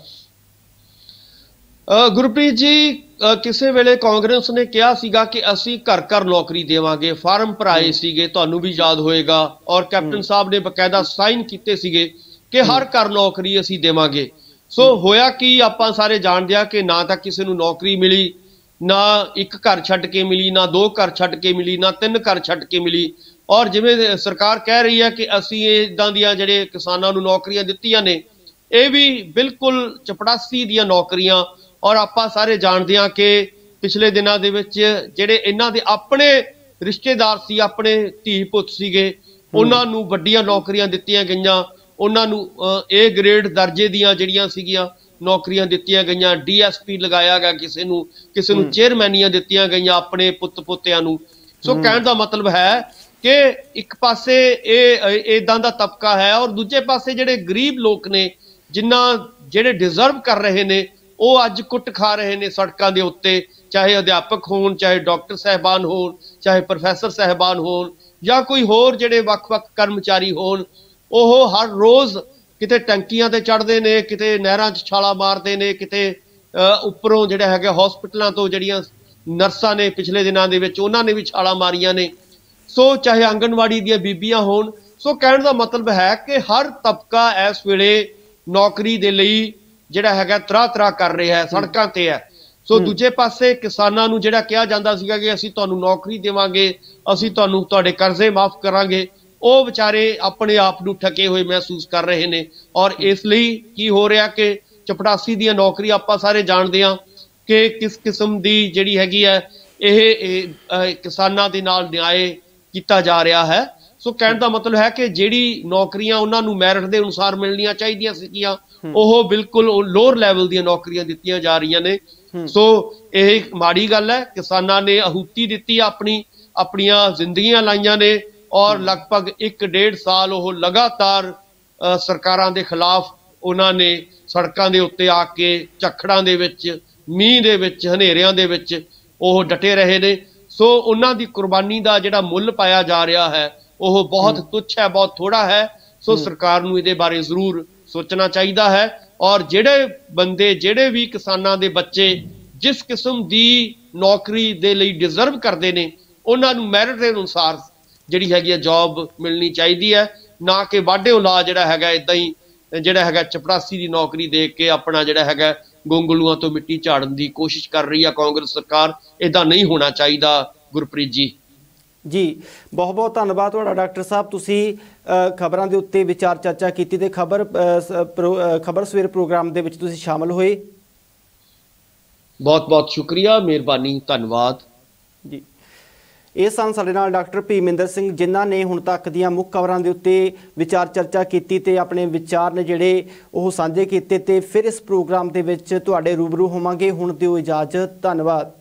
ਗੁਰਪ੍ਰੀਤ ਜੀ, ਕਿਸੇ ਵੇਲੇ ਕਾਂਗਰਸ ਨੇ ਕਿਹਾ ਸੀਗਾ ਕਿ ਅਸੀਂ ਘਰ ਘਰ ਨੌਕਰੀ ਦੇਵਾਂਗੇ, ਫਾਰਮ ਭਰਾਏ ਸੀਗੇ, ਤੁਹਾਨੂੰ ਵੀ ਯਾਦ ਹੋਏਗਾ, ਔਰ ਕੈਪਟਨ ਸਾਹਿਬ ਨੇ ਬਕਾਇਦਾ ਸਾਈਨ ਕੀਤੇ ਸੀਗੇ ਕਿ ਹਰ ਘਰ ਨੌਕਰੀ ਅਸੀਂ ਦੇਵਾਂਗੇ। ਸੋ ਹੋਇਆ ਕੀ, ਆਪਾਂ ਸਾਰੇ ਜਾਣਦੇ ਆ ਕਿ ਨਾ ਤਾਂ ਕਿਸੇ ਨੂੰ ਨੌਕਰੀ ਮਿਲੀ, ਨਾ ਇੱਕ ਘਰ ਛੱਡ ਕੇ ਮਿਲੀ, ਨਾ 2 ਘਰ ਛੱਡ ਕੇ ਮਿਲੀ, ਨਾ 3 ਘਰ ਛੱਡ ਕੇ ਮਿਲੀ। ਔਰ ਜਿਵੇਂ ਸਰਕਾਰ ਕਹਿ ਰਹੀ ਹੈ ਕਿ ਅਸੀਂ ਇਦਾਂ ਦੀਆਂ ਜਿਹੜੇ ਕਿਸਾਨਾਂ ਨੂੰ ਨੌਕਰੀਆਂ ਦਿੱਤੀਆਂ ਨੇ, ਇਹ ਵੀ ਬਿਲਕੁਲ ਚਪੜਾਸੀ ਦੀਆਂ ਨੌਕਰੀਆਂ। ਔਰ ਆਪਾਂ ਸਾਰੇ ਜਾਣਦੇ ਹਾਂ ਕਿ ਪਿਛਲੇ ਦਿਨਾਂ ਦੇ ਵਿੱਚ ਜਿਹੜੇ ਇਹਨਾਂ ਦੇ ਆਪਣੇ ਰਿਸ਼ਤੇਦਾਰ ਸੀ, ਆਪਣੇ ਧੀ ਪੁੱਤ ਸੀਗੇ, ਉਹਨਾਂ ਨੂੰ ਵੱਡੀਆਂ ਨੌਕਰੀਆਂ ਦਿੱਤੀਆਂ ਗਈਆਂ। ਉਹਨਾਂ ਨੂੰ A ਗ੍ਰੇਡ ਦਰਜੇ ਦੀਆਂ ਜਿਹੜੀਆਂ ਸੀਗੀਆਂ ਨੌਕਰੀਆਂ ਦਿੱਤੀਆਂ ਗਈਆਂ। DSP ਲਗਾਇਆ ਗਿਆ ਕਿਸੇ ਨੂੰ ਚੇਅਰਮੈਨੀਆਂ ਦਿੱਤੀਆਂ ਗਈਆਂ ਆਪਣੇ ਪੁੱਤ ਪੋਤਿਆਂ ਨੂੰ। ਸੋ ਕਹਿਣ ਦਾ ਮਤਲਬ ਹੈ ਕਿ ਇੱਕ ਪਾਸੇ ਇਹ ਇਦਾਂ ਦਾ ਤਬਕਾ ਹੈ, ਔਰ ਦੂਜੇ ਪਾਸੇ ਜਿਹੜੇ ਗਰੀਬ ਲੋਕ ਨੇ, ਜਿਹੜੇ ਡਿਜ਼ਰਵ ਕਰ ਰਹੇ ਨੇ, ਉਹ ਅੱਜ ਕੁੱਟ ਖਾ ਰਹੇ ਨੇ ਸੜਕਾਂ ਦੇ ਉੱਤੇ। ਚਾਹੇ ਅਧਿਆਪਕ ਹੋਣ, ਚਾਹੇ ਡਾਕਟਰ ਸਾਹਿਬਾਨ ਹੋਣ, ਚਾਹੇ ਪ੍ਰੋਫੈਸਰ ਸਾਹਿਬਾਨ ਹੋਣ, ਜਾਂ ਕੋਈ ਹੋਰ ਜਿਹੜੇ ਵੱਖ-ਵੱਖ ਕਰਮਚਾਰੀ ਹੋਣ, ਉਹ ਹਰ ਰੋਜ਼ ਕਿਤੇ ਟੈਂਕੀਆਂ ਤੇ ਚੜ੍ਹਦੇ ਨੇ, ਕਿਤੇ ਨਹਿਰਾਂ 'ਚ ਛਾਲਾਂ ਮਾਰਦੇ ਨੇ, ਕਿਤੇ ਉੱਪਰੋਂ ਜਿਹੜਾ ਹੈਗਾ ਹਸਪਤਾਲਾਂ ਤੋਂ ਜਿਹੜੀਆਂ ਨਰਸਾਂ ਨੇ ਪਿਛਲੇ ਦਿਨਾਂ ਦੇ ਵਿੱਚ ਉਹਨਾਂ ਨੇ ਵੀ ਛਾਲਾਂ ਮਾਰੀਆਂ ਨੇ। ਸੋ ਚਾਹੇ ਆਂਗਣਵਾੜੀ ਦੀਆਂ ਬੀਬੀਆਂ ਹੋਣ। ਸੋ ਕਹਿਣ ਦਾ ਮਤਲਬ ਹੈ ਕਿ ਹਰ ਤਬਕਾ ਇਸ ਵੇਲੇ ਨੌਕਰੀ ਦੇ ਲਈ ਜਿਹੜਾ ਹੈਗਾ ਤਰਾਹ ਕਰ ਰਿਹਾ ਹੈ, ਸੜਕਾਂ ਤੇ ਹੈ। ਸੋ ਦੂਜੇ ਪਾਸੇ ਕਿਸਾਨਾਂ ਨੂੰ ਜਿਹੜਾ ਕਿਹਾ ਜਾਂਦਾ ਸੀਗਾ ਕਿ ਅਸੀਂ ਤੁਹਾਨੂੰ ਨੌਕਰੀ ਦੇਵਾਂਗੇ, ਅਸੀਂ ਤੁਹਾਡੇ ਕਰਜ਼ੇ ਮਾਫ ਕਰਾਂਗੇ, ਉਹ ਵਿਚਾਰੇ ਆਪਣੇ ਆਪ ਨੂੰ ਠੱਗੇ ਹੋਏ ਮਹਿਸੂਸ ਕਰ ਰਹੇ ਨੇ। ਔਰ ਇਸ ਲਈ ਕੀ ਹੋ ਰਿਹਾ ਕਿ ਚਪੜਾਸੀ ਦੀਆਂ ਨੌਕਰੀ ਆਪਾਂ ਸਾਰੇ ਜਾਣਦੇ ਹਾਂ ਕਿ ਕਿਸ ਕਿਸਮ ਦੀ ਜਿਹੜੀ ਹੈਗੀ ਹੈ ਇਹ ਕਿਸਾਨਾਂ ਦੇ ਨਾਲ ਨਿਆਏ ਕੀਤਾ ਜਾ ਰਿਹਾ ਹੈ। ਸੋ ਕਹਿਣ ਦਾ ਮਤਲਬ ਹੈ ਕਿ ਜਿਹੜੀ ਨੌਕਰੀਆਂ ਉਹਨਾਂ ਨੂੰ ਮੈਰਿਟ ਦੇ ਅਨੁਸਾਰ ਮਿਲਣੀਆਂ ਚਾਹੀਦੀਆਂ ਸੀਗੀਆਂ, ਉਹ ਬਿਲਕੁਲ ਲੋਅਰ ਲੈਵਲ ਦੀਆਂ ਨੌਕਰੀਆਂ ਦਿੱਤੀਆਂ ਜਾ ਰਹੀਆਂ ਨੇ। ਸੋ ਇਹ ਮਾੜੀ ਗੱਲ ਹੈ। ਕਿਸਾਨਾਂ ਨੇ ਆਹੂਤੀ ਦਿੱਤੀ, ਆਪਣੀਆਂ ਜ਼ਿੰਦਗੀਆਂ ਲਾਈਆਂ ਨੇ, ਔਰ ਲਗਭਗ 1.5 ਸਾਲ ਉਹ ਲਗਾਤਾਰ ਸਰਕਾਰਾਂ ਦੇ ਖਿਲਾਫ ਉਹਨਾਂ ਨੇ ਸੜਕਾਂ ਦੇ ਉੱਤੇ ਆ ਕੇ, ਝੱਖੜਾਂ ਦੇ ਵਿੱਚ, ਮੀਂਹ ਦੇ ਵਿੱਚ, ਹਨੇਰਿਆਂ ਦੇ ਵਿੱਚ ਉਹ ਡਟੇ ਰਹੇ ਨੇ। ਸੋ ਉਹਨਾਂ ਦੀ ਕੁਰਬਾਨੀ ਦਾ ਜਿਹੜਾ ਮੁੱਲ ਪਾਇਆ ਜਾ ਰਿਹਾ ਹੈ ਉਹ ਬਹੁਤ ਤੁੱਛ ਹੈ, ਬਹੁਤ ਥੋੜਾ ਹੈ। ਸੋ ਸਰਕਾਰ ਨੂੰ ਇਹਦੇ ਬਾਰੇ ਜ਼ਰੂਰ ਸੋਚਣਾ ਚਾਹੀਦਾ ਹੈ। ਔਰ ਜਿਹੜੇ ਬੰਦੇ, ਜਿਹੜੇ ਵੀ ਕਿਸਾਨਾਂ ਦੇ ਬੱਚੇ ਜਿਸ ਕਿਸਮ ਦੀ ਨੌਕਰੀ ਦੇ ਲਈ ਡਿਜ਼ਰਵ ਕਰਦੇ ਨੇ, ਉਹਨਾਂ ਨੂੰ ਮੈਰਿਟ ਦੇ ਅਨੁਸਾਰ ਜਿਹੜੀ ਹੈਗੀ ਹੈ ਜੌਬ ਮਿਲਣੀ ਚਾਹੀਦੀ ਹੈ, ਨਾ ਕਿ ਵਾਢਿਓ ਲਾ ਜਿਹੜਾ ਹੈਗਾ ਇਦਾਂ ਹੀ ਜਿਹੜਾ ਹੈਗਾ ਚਪੜਾਸੀ ਦੀ ਨੌਕਰੀ ਦੇ ਕੇ ਆਪਣਾ ਜਿਹੜਾ ਹੈਗਾ ਗੋਂਗਲੂਆਂ ਤੋਂ ਮਿੱਟੀ ਝਾੜਨ ਦੀ ਕੋਸ਼ਿਸ਼ ਕਰ ਰਹੀ ਹੈ ਕਾਂਗਰਸ ਸਰਕਾਰ। ਇਦਾਂ ਨਹੀਂ ਹੋਣਾ ਚਾਹੀਦਾ। ਗੁਰਪ੍ਰੀਤ ਜੀ ਬਹੁਤ ਬਹੁਤ ਧੰਨਵਾਦ ਤੁਹਾਡਾ ਡਾਕਟਰ ਸਾਹਿਬ। ਤੁਸੀਂ ਖਬਰਾਂ ਦੇ ਉੱਤੇ ਵਿਚਾਰ ਚਰਚਾ ਕੀਤੀ ਤੇ ਖਬਰ ਸਵੇਰ ਪ੍ਰੋਗਰਾਮ ਦੇ ਵਿੱਚ ਤੁਸੀਂ ਸ਼ਾਮਲ ਹੋਏ। ਬਹੁਤ ਬਹੁਤ ਸ਼ੁਕਰੀਆ, ਮਿਹਰਬਾਨੀ, ਧੰਨਵਾਦ ਜੀ। ਇਹ ਸਨ ਸਾਡੇ ਨਾਲ ਡਾਕਟਰ ਭੀਮਿੰਦਰ ਸਿੰਘ, ਜਿਨ੍ਹਾਂ ਨੇ ਹੁਣ ਤੱਕ ਦੀਆਂ ਮੁੱਖ ਖਬਰਾਂ ਦੇ ਉੱਤੇ ਵਿਚਾਰ ਚਰਚਾ ਕੀਤੀ ਤੇ ਆਪਣੇ ਵਿਚਾਰ ਨੇ ਜਿਹੜੇ ਉਹ ਸਾਂਝੇ ਕੀਤੇ। ਤੇ ਫਿਰ ਇਸ ਪ੍ਰੋਗਰਾਮ ਦੇ ਵਿੱਚ ਤੁਹਾਡੇ ਰੂਬਰੂ ਹੋਵਾਂਗੇ। ਹੁਣ ਦਿਓ ਇਜਾਜ਼ਤ। ਧੰਨਵਾਦ।